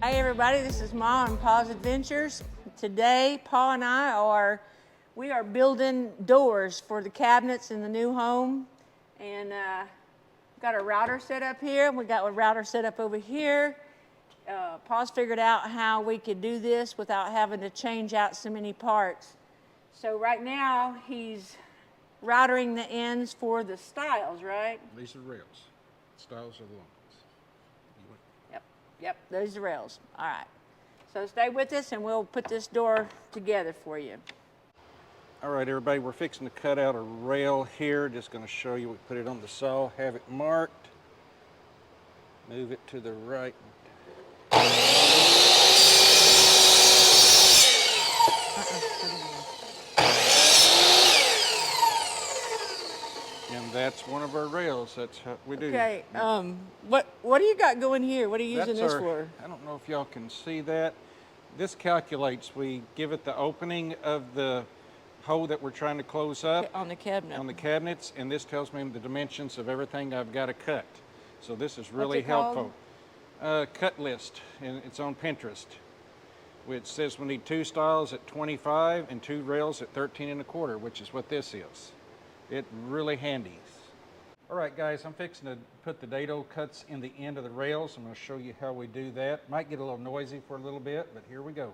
Hi everybody, this is Ma and Pa's Adventures. Today, Pa and I are building doors for the cabinets in the new home. And got a router set up here. We got a router set up over here. Pa's figured out how we could do this without having to change out so many parts. So right now, he's routering the ends for the stiles, right? These are rails. Stiles are the ones. Yep, those are rails. All right. So stay with us and we'll put this door together for you. All right, everybody, we're fixing to cut out a rail here. Just going to show you. We put it on the saw, have it marked. Move it to the right. And that's one of our rails. That's how we do. Okay. What do you got going here? What are you using this for? I don't know if y'all can see that. This calculates. We give it the opening of the hole that we're trying to close up On the cabinet. on the cabinets, and this tells me the dimensions of everything I've got to cut. So this is really What's it called? helpful. Cut list, and it's on Pinterest. Which says we need 2 stiles at 25 and 2 rails at 13 1/4, which is what this is. It's really handy. All right, guys, I'm fixing to put the dado cuts in the end of the rails. I'm going to show you how we do that. Might get a little noisy for a little bit, but here we go.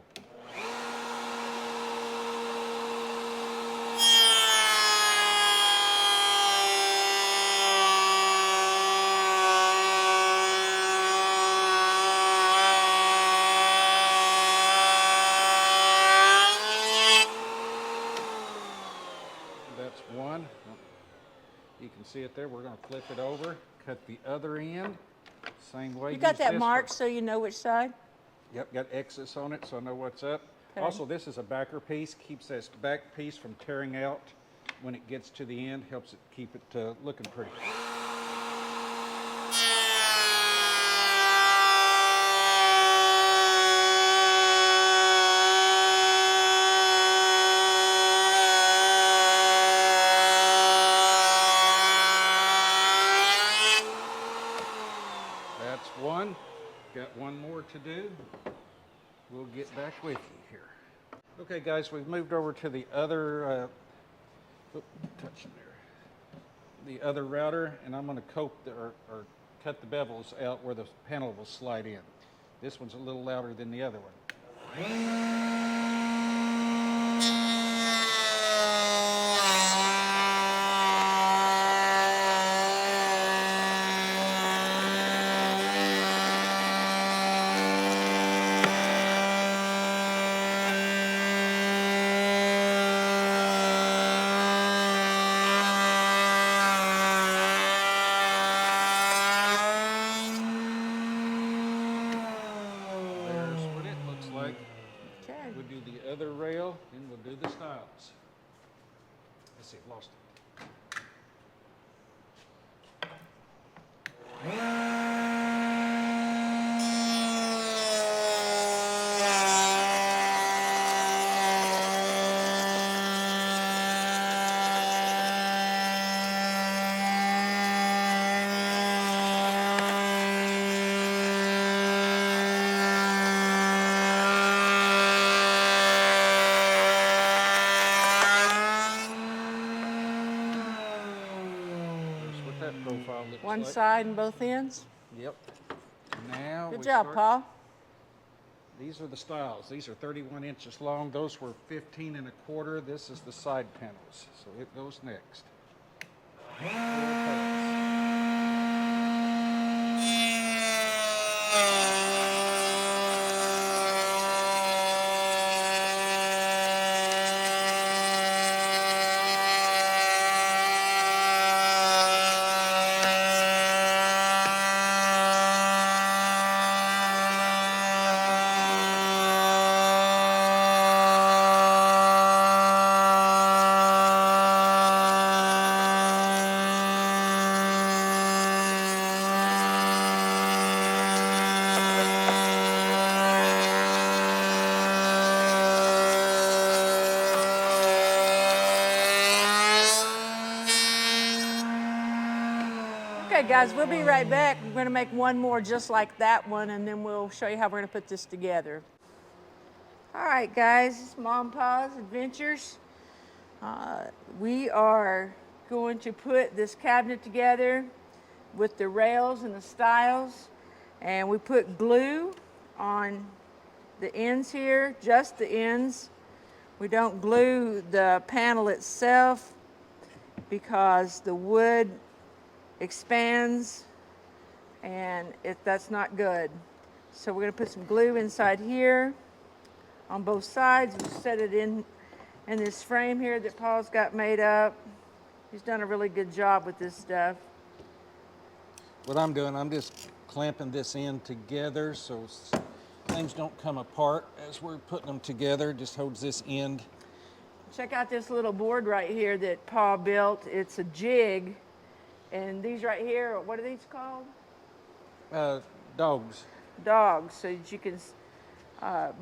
That's one. You can see it there. We're going to flip it over, cut the other end, same way. You got Use that this marked for- so you know which side? Yep, got X's on it so I know what's up. Okay. Also, this is a backer piece, keeps this back piece from tearing out when it gets to the end, helps it keep it looking pretty. That's one. Got one more to do. We'll get back with you here. Okay, guys, we've moved over to the other, touching there, the other router, and I'm going to cope or cut the bevels out where the panel will slide in. This one's a little louder than the other one. There's what it looks like. Okay. We'll do the other rail, and we'll do the stiles. Let's see, lost it. There's what that profile looks One like. side and both ends? Yep. Now Good we job, start- Pa. These are the stiles. These are 31 inches long. Those were 15 1/4. This is the side panels. So it goes next. Okay, guys, we'll be right back. We're going to make one more just like that one, and then we'll show you how we're going to put this together. All right, guys, it's Mom and Pa's Adventures. We are going to put this cabinet together with the rails and the stiles, and we put glue on the ends here, just the ends. We don't glue the panel itself because the wood expands and that's not good. So we're going to put some glue inside here on both sides. We'll set it in this frame here that Paul's got made up. He's done a really good job with this stuff. What I'm doing, I'm just clamping this end together so things don't come apart as we're putting them together. Just holds this end. Check out this little board right here that Paul built. It's a jig. And these right here, what are these called? Dogs. Dogs, so that you can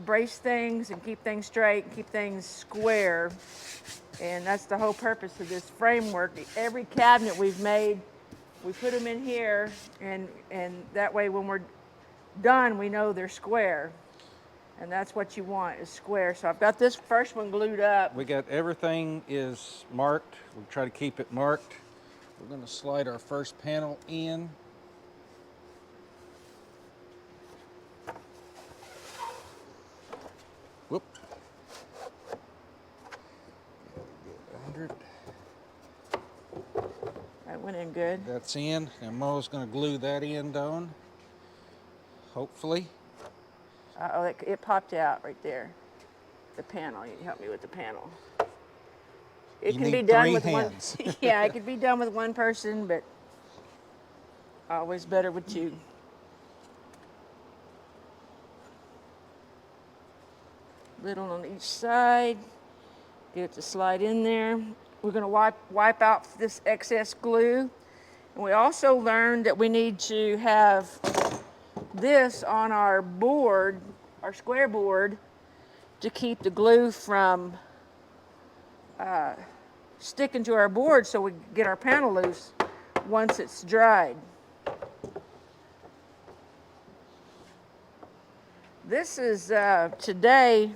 brace things and keep things straight and keep things square. And that's the whole purpose of this framework. Every cabinet we've made, we put them in here, and that way when we're done, we know they're square. And that's what you want, is square. So I've got this first one glued up. We got everything is marked. We'll try to keep it marked. We're going to slide our first panel in. Whoop. 100. That went in good. That's in. Now Mo's going to glue that end on. Hopefully. Oh, it popped out right there. The panel. You can help me with the panel. It You can be need done 3 with hands. one. Yeah, it could be done with one person, but always better with 2. Little on each side. Get it to slide in there. We're going to wipe out this excess glue. And we also learned that we need to have this on our board, our square board, to keep the glue from sticking to our board so we get our panel loose once it's dried. This is, today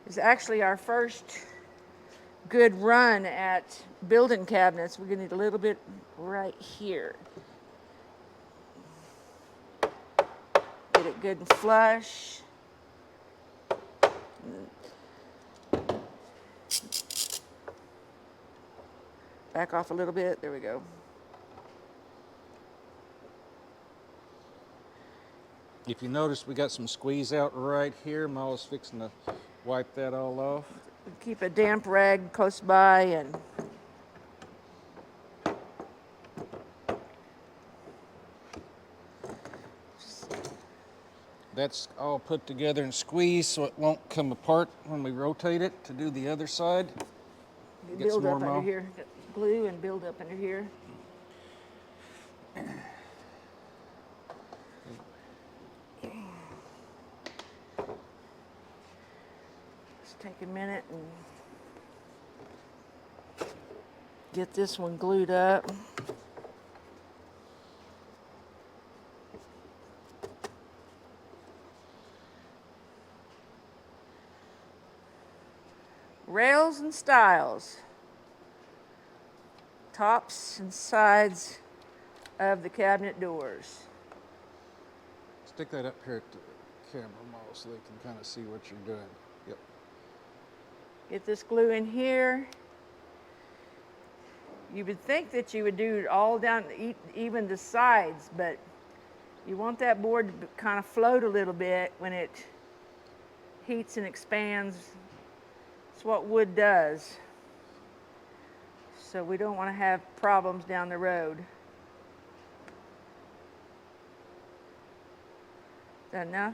is actually our first good run at building cabinets. We're gonna need a little bit right here. Get it good and flush. Back off a little bit, there we go. If you notice, we got some squeeze out right here. Mo's fixing to wipe that all off. Keep a damp rag close by and That's all put together and squeezed so it won't come apart when we rotate it to do the other side. Get build some more, up under Mo. here. Glue and build up under here. Just take a minute and get this one glued up. Rails and stiles. Tops and sides of the cabinet doors. Stick that up here at the camera, Mo, so they can kind of see what you're doing. Yep. Get this glue in here. You would think that you would do it all down, even the sides, but you want that board to kind of float a little bit when it heats and expands. It's what wood does. So we don't want to have problems down the road. Is that enough?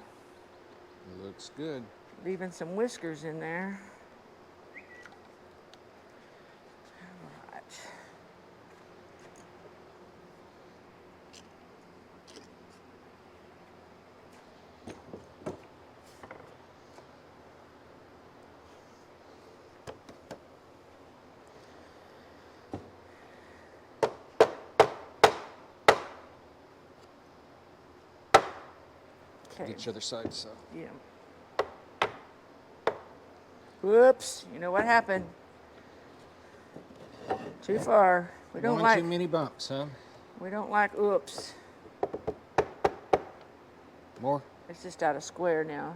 Looks good. Leaving some whiskers in there. All right. Okay. Get the other side, so. Yeah. Whoops. You know what happened? Too far. We don't One like. too many bumps, huh? We don't like oops. More? It's just out of square now.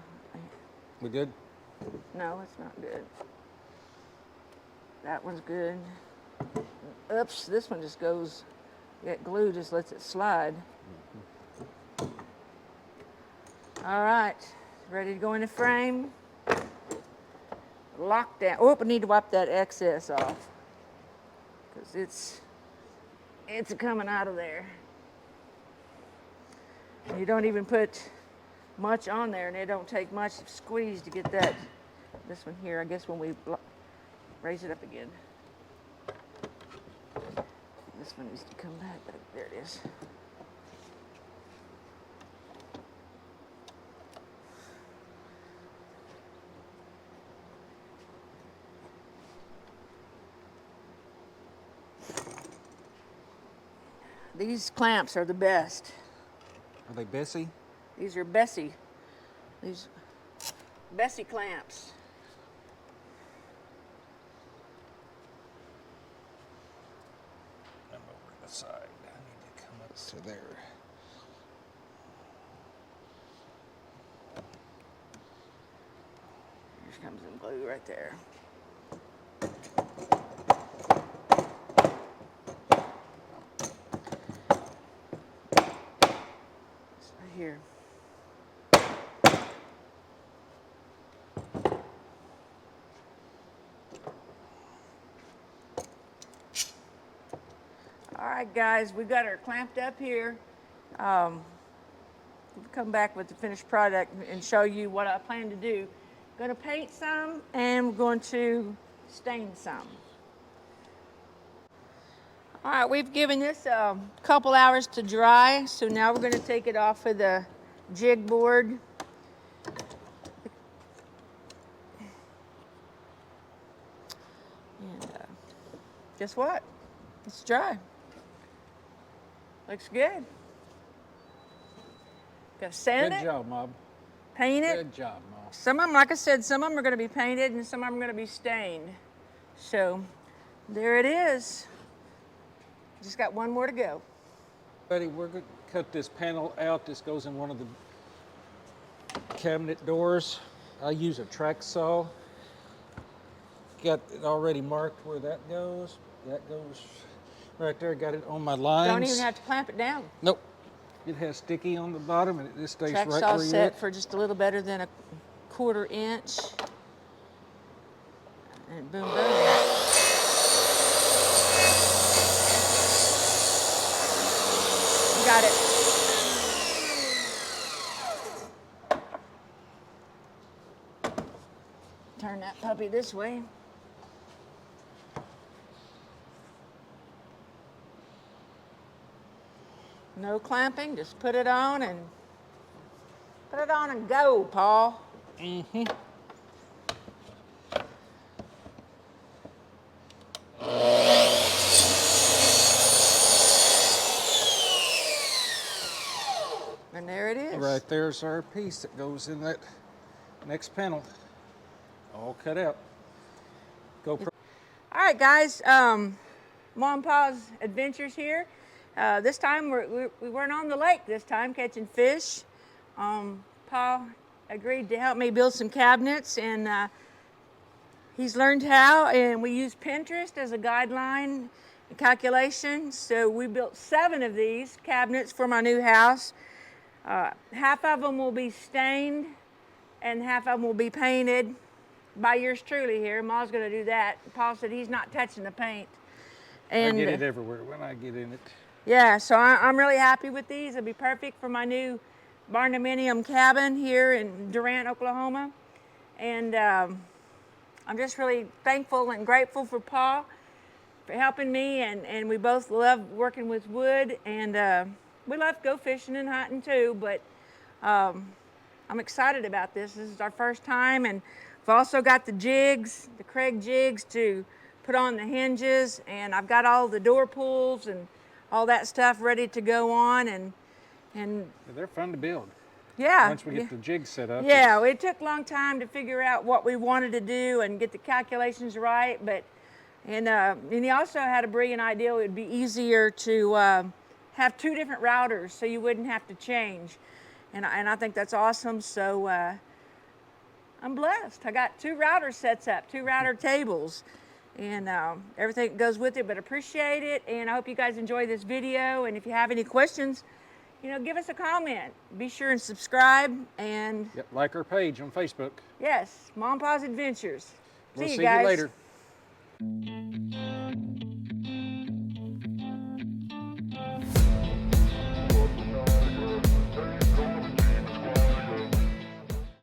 We good? No, it's not good. That one's good. Oops, this one just goes, get glue just lets it slide. All right, ready to go in the frame. Lockdown. Oh, we need to wipe that excess off because it's coming out of there. You don't even put much on there, and it don't take much squeeze to get that. This one here, I guess when we raise it up again. This one needs to come back, but there it is. These clamps are the best. Are they Bessie? These are Bessie. These Bessie clamps. I'm over the side. I need to come up to there. Here comes some glue right there. It's right here. All right, guys, we got her clamped up here. We'll come back with the finished product and show you what I plan to do. Going to paint some, and we're going to stain some. All right, we've given this a couple hours to dry, so now we're going to take it off of the jig board. And guess what? It's dry. Looks good. Got to sand Good it, job, Mob. paint it. Good job, Mob. Some of them, like I said, some of them are going to be painted and some of them are going to be stained. So there it is. Just got one more to go. Buddy, we're going to cut this panel out. This goes in one of the cabinet doors. I use a track saw. Got it already marked where that goes. That goes right there. Got it on my lines. Don't even have to clamp it down. Nope. It has sticky on the bottom, and it just stays Track right saw where you set at. for just a little better than a 1/4 inch. And boom, boom. You got it. Turn that puppy this way. No clamping, just put it on and go, Paul. Mm-hmm. And there it is. Right there's our piece that goes in that next panel. All cut out. Go. All right, guys. Mom and Pa's adventures here. This time we weren't on the lake this time catching fish. Pa agreed to help me build some cabinets, and he's learned how, and we use Pinterest as a guideline calculation. So we built 7 of these cabinets for my new house. Half of them will be stained and half of them will be painted by yours truly here. Ma's going to do that. Paul said he's not touching the paint. And I get it everywhere when I get in it. yeah, so I'm really happy with these. It'll be perfect for my new barndominium cabin here in Durant, Oklahoma. And I'm just really thankful and grateful for Paul for helping me. And we both love working with wood. And we love go fishing and hunting too. But I'm excited about this. This is our first time. And we've also got the jigs, the Craig jigs to put on the hinges. And I've got all the door pulls and all that stuff ready to go on. And Yeah, they're fun to build. Yeah. Once we get the jig set up. Yeah, it took a long time to figure out what we wanted to do and get the calculations right, but and he also had a brilliant idea. It would be easier to have 2 different routers so you wouldn't have to change, and I think that's awesome. So I'm blessed. I got 2 router sets up, 2 router tables, and everything that goes with it. But appreciate it, and I hope you guys enjoy this video. And if you have any questions, give us a comment. Be sure and subscribe. And Yep, like our page on Facebook. yes, Mom Pa's Adventures. We'll see guys. you later.